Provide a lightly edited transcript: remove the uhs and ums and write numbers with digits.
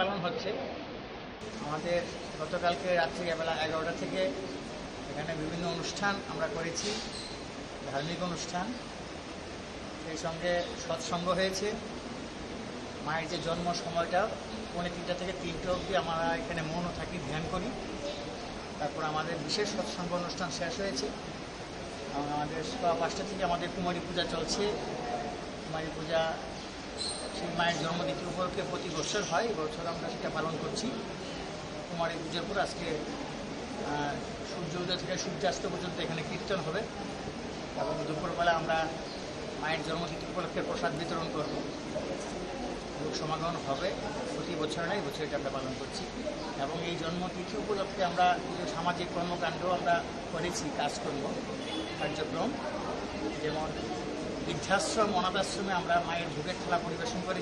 পালন হচ্ছে। আমাদের গতকালকে রাত্রি বেলা 11টা থেকে এখানে বিভিন্ন অনুষ্ঠান আমরা করেছি, ধার্মিক অনুষ্ঠান, সেই সঙ্গে সৎসঙ্গ হয়েছে। মায়ের যে জন্ম সময়টা 2:30 থেকে 3টে অবধি আমরা এখানে মৌন থাকি, ধ্যান করি। তারপর আমাদের বিশেষ সৎসঙ্গ অনুষ্ঠান শেষ হয়েছে। আমাদের 5টা থেকে আমাদের কুমারী পূজা চলছে। কুমারী পূজা সেই মায়ের জন্মতিথি উপলক্ষে প্রতি বছর হয়, এবছর আমরা সেটা পালন করছি। কুমারী পুজোর পর আজকে সূর্য উদয় থেকে সূর্যাস্ত পর্যন্ত এখানে কীর্তন হবে এবং দুপুরবেলা আমরা মায়ের জন্মতিথি উপলক্ষে প্রসাদ বিতরণ করব। লোক সমাগম হবে, প্রতি বছর নয়, বছর এটা আমরা পালন করছি। এবং এই জন্মতিথি উপলক্ষে আমরা কিছু সামাজিক কর্মকাণ্ড আমরা করেছি, কাজকর্ম কার্যক্রম, যেমন বৃদ্ধাশ্রম, অনাথাশ্রমে আমরা মায়ের ভোগের থালা পরিবেশন করেছি।